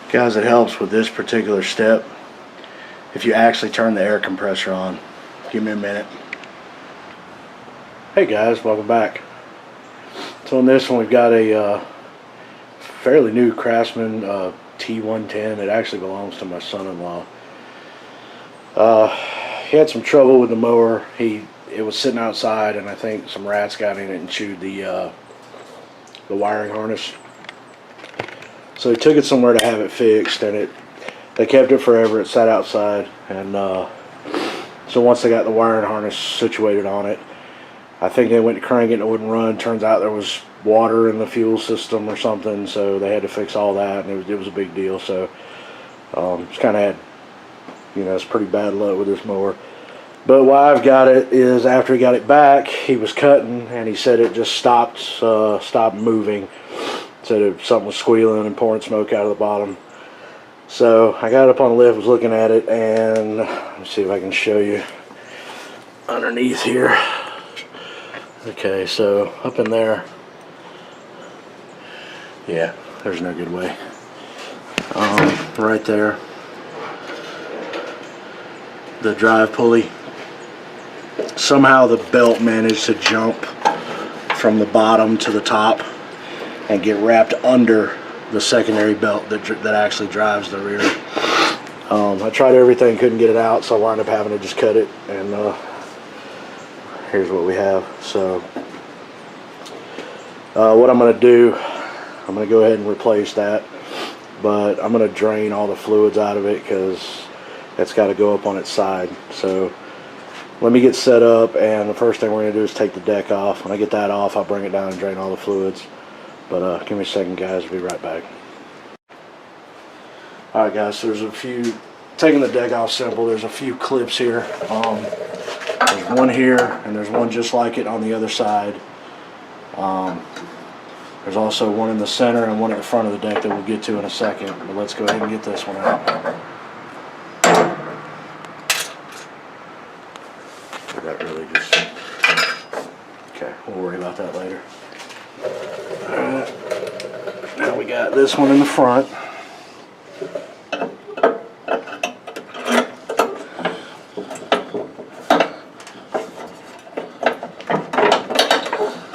Guys, it helps with this particular step if you actually turn the air compressor on. Give me a minute. Hey guys, welcome back. So on this one we've got a fairly new Craftsman T110. It actually belongs to my son-in-law. He had some trouble with the mower. It was sitting outside, and I think some rats got in it and chewed the wiring harness. So he took it somewhere to have it fixed, and they kept it forever. It sat outside, and so once they got the wiring harness situated on it, I think they went to crank it and it wouldn't run. Turns out there was water in the fuel system or something, so they had to fix all that, and it was a big deal. So it's kind of had, it's pretty bad luck with this mower. But why I've got it is after he got it back, he was cutting, and he said it just stopped moving. Said something was squealing and pouring smoke out of the bottom. So I got up on the lift, was looking at it, and let me see if I can show you underneath here. Okay, so up in there, yeah, there's no good way. Right there, the drive pulley. Somehow the belt managed to jump from the bottom to the top and get wrapped under the secondary belt that actually drives the rear. I tried everything, couldn't get it out, so I wound up having to just cut it, and here's what we have. So what I'm going to do, I'm going to go ahead and replace that, but I'm going to drain all the fluids out of it because it's got to go up on its side. So let me get set up, and the first thing we're going to do is take the deck off. When I get that off, I'll bring it down and drain all the fluids. But give me a second, guys. I'll be right back. Alright guys, so there's a few, taking the deck off simple, there's a few clips here. There's one here, and there's one just like it on the other side. There's also one in the center and one at the front of the deck that we'll get to in a second. But let's go ahead and get this one out. That really just, okay, we'll worry about that later. Alright, now we got this one in the front.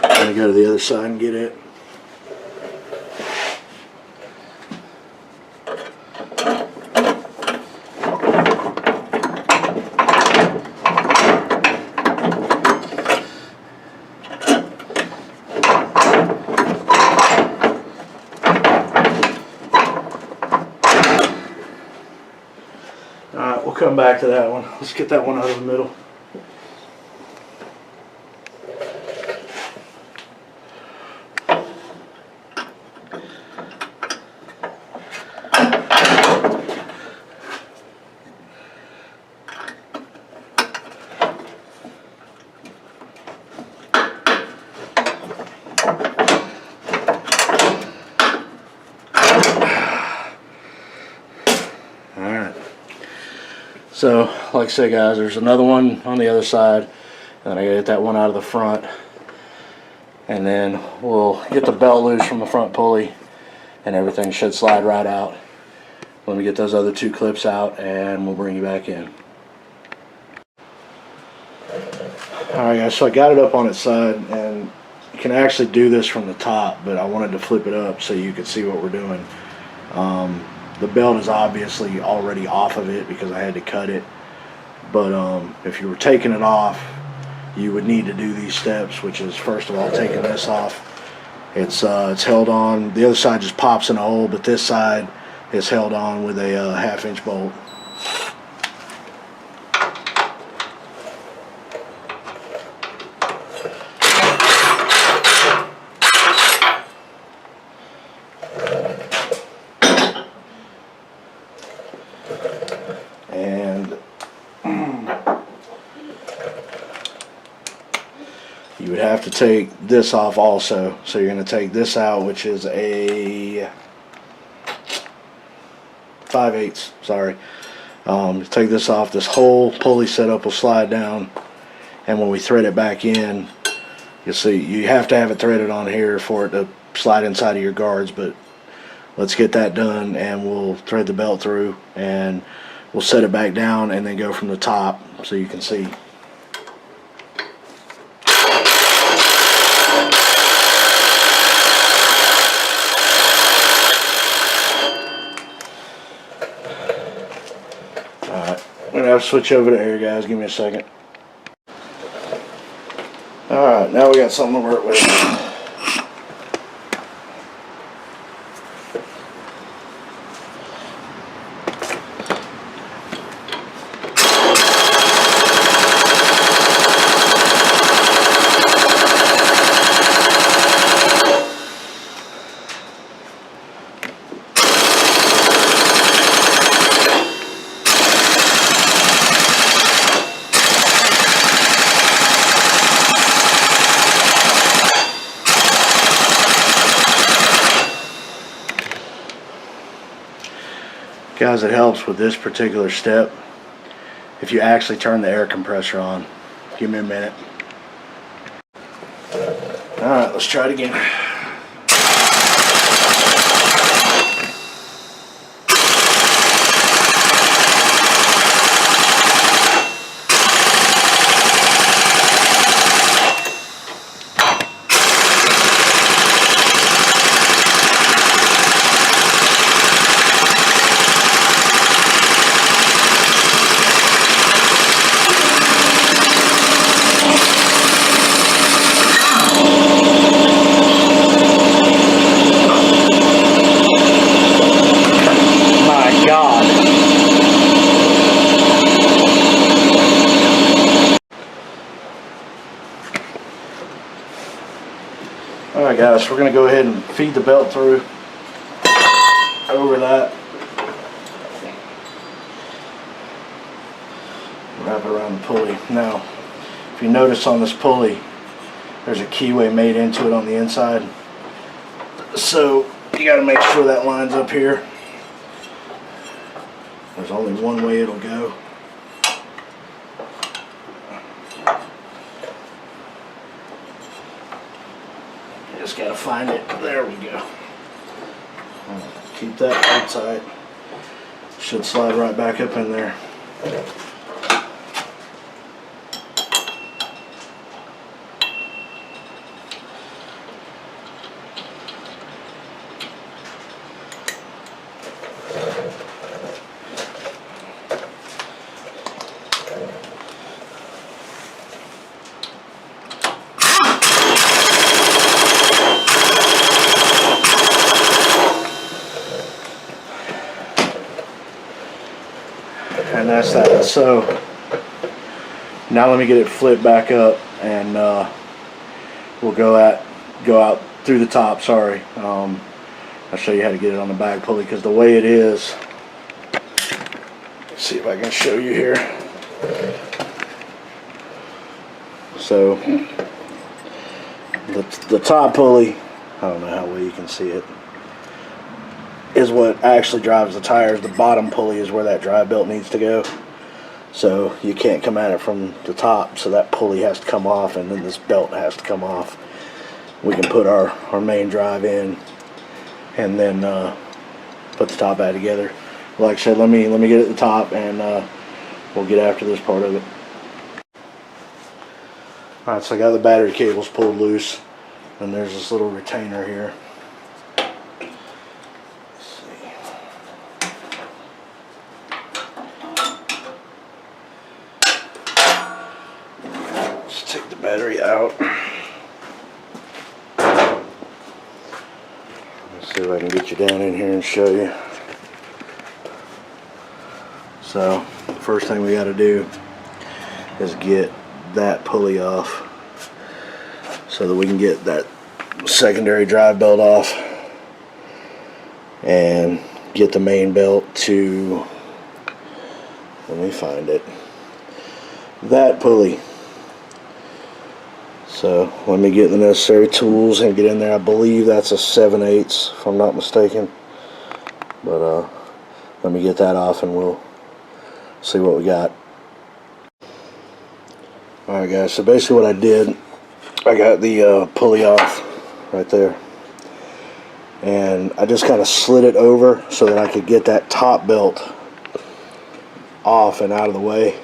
I'm going to go to the other side and get it. Alright, we'll come back to that one. Let's get that one out of the middle. So, like I said guys, there's another one on the other side, and then I gotta get that one out of the front, and then we'll get the belt loose from the front pulley, and everything should slide right out. Let me get those other two clips out, and we'll bring you back in. Alright guys, so I got it up on its side, and you can actually do this from the top, but I wanted to flip it up so you could see what we're doing. The belt is obviously already off of it because I had to cut it, but if you were taking it off, you would need to do these steps, which is first of all taking this off. It's held on, the other side just pops in a hole, but this side is held on with a 1/2-inch bolt. And you would have to take this off also. So you're going to take this out, which is a 5/8, sorry. Take this off, this whole pulley setup will slide down, and when we thread it back in, you'll see you have to have it threaded on here for it to slide inside of your guards, but let's get that done, and we'll thread the belt through, and we'll set it back down and then go from the top so you can see. Alright, I'm going to have to switch over to air, guys. Give me a second. Alright, now we got something to work with. Guys, it helps with this particular step if you actually turn the air compressor on. Give me a minute. Alright, let's try it again. Alright guys, we're going to go ahead and feed the belt through over that. Wrap it around the pulley. Now, if you notice on this pulley, there's a keyway made into it on the inside. So, you got to make sure that lines up here. There's only one way it'll go. Just gotta find it. There we go. Keep that hold tight. Should slide right back up in there. And that's that. So now let me get it flipped back up, and we'll go out through the top. Sorry, I'll show you how to get it on the back pulley, because the way it is, let's see if I can show you here. So the top pulley, I don't know how well you can see it, is what actually drives the tires. The bottom pulley is where that drive belt needs to go. So you can't come at it from the top, so that pulley has to come off, and then this belt has to come off. We can put our main drive in, and then put the top back together. Like I said, let me get at the top, and we'll get after this part of it. Alright, so I got the battery cables pulled loose, and there's this little retainer here. Take the battery out. Let's see if I can get you down in here and show you. So, first thing we got to do is get that pulley off so that we can get that secondary drive belt off and get the main belt to, let me find it, that pulley. So let me get the necessary tools and get in there. I believe that's a 7/8 if I'm not mistaken, but let me get that off and we'll see what we got. Alright guys, so basically what I did, I got the pulley off right there, and I just kind of slid it over so that I could get that top belt off and out of the way.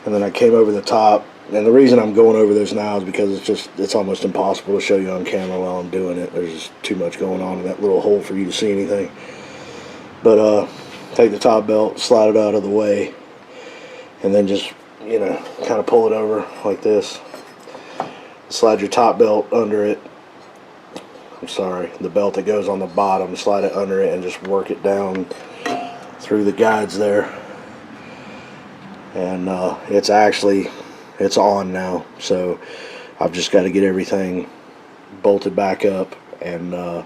And then I came over the top, and the reason I'm going over this now is because it's almost impossible to show you on camera while I'm doing it. There's just too much going on in that little hole for you to see anything. But take the top belt, slide it out of the way, and then just, you know, kind of pull it over like this. Slide your top belt under it. I'm sorry, the belt that goes on the bottom, slide it under it and just work it down through the guides there. And it's on now, so I've just got to get everything bolted back up and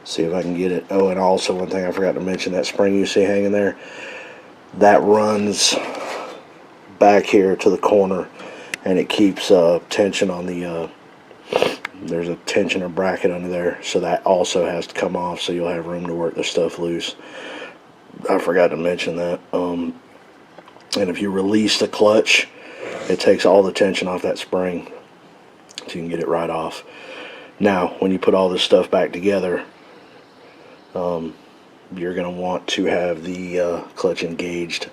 see if I can get it. Oh, and also one thing I forgot to mention, that spring you see hanging there, that runs back here to the corner, and it keeps tension on the there's a tensioner bracket under there, so that also has to come off so you'll have room to work the stuff loose. I forgot to mention that. And if you release the clutch, it takes all the tension off that spring, so you can get it right off. Now, when you put all this stuff back together, you're going to want to have the clutch engaged,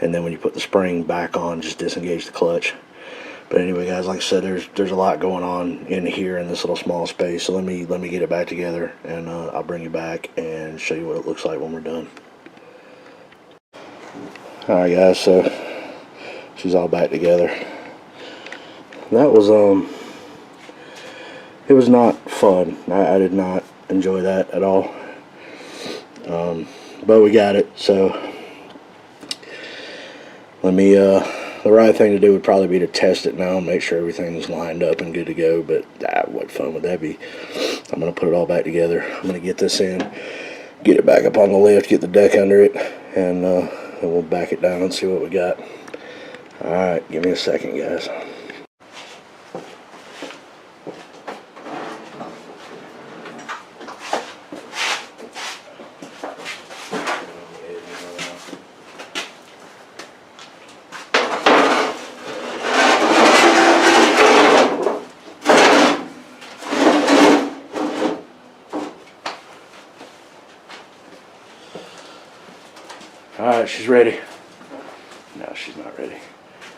and then when you put the spring back on, just disengage the clutch. But anyway, guys, like I said, there's a lot going on in here in this little small space. So let me get it back together, and I'll bring you back and show you what it looks like when we're done. All right, guys. So she's all back together. That was it was not fun. I did not enjoy that at all. But we got it. So let me. The right thing to do would probably be to test it now and make sure everything's lined up and good to go, but what fun would that be? I'm going to put it all back together. I'm going to get this in, get it back up on the lift, get the deck under it, and we'll back it down and see what we got. Alright, give me a second, guys. Alright, she's ready. No, she's not ready.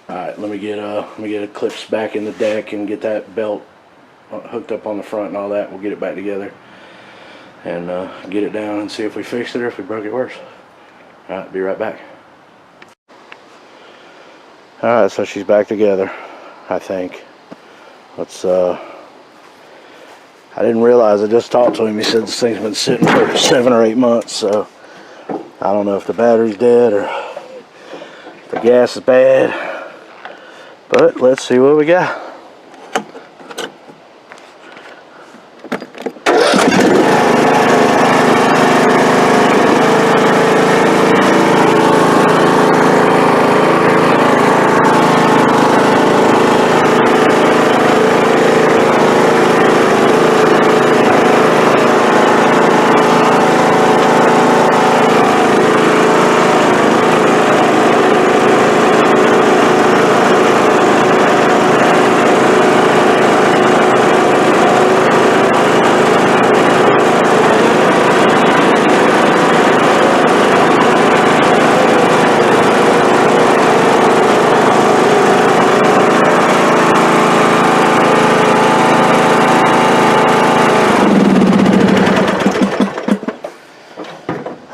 Alright, let me get the clips back in the deck and get that belt hooked up on the front and all that. We'll get it back together and get it down and see if we fixed it or if we broke it worse. Alright, be right back. Alright, so she's back together, I think. Let's I didn't realize, I just talked to him. He said this thing's been sitting for 7 or 8 months, so I don't know if the battery's dead or the gas is bad, but let's see what we got.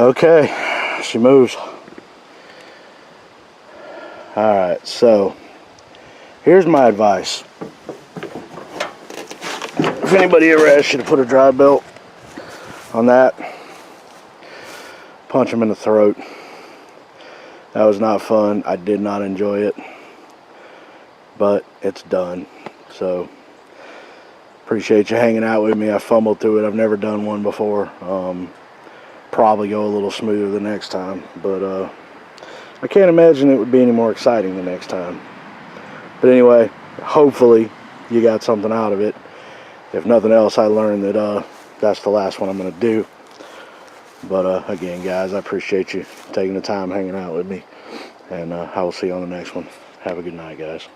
Okay, she moves. Alright, so here's my advice. If anybody ever asks you to put a drive belt on that, punch them in the throat. That was not fun. I did not enjoy it, but it's done. So appreciate you hanging out with me. I fumbled through it. I've never done one before. Probably go a little smoother the next time, but I can't imagine it would be any more exciting the next time. But anyway, hopefully you got something out of it. If nothing else, I learned that that's the last one I'm going to do. But again, guys, I appreciate you taking the time hanging out with me, and I will see you on the next one. Have a good night, guys.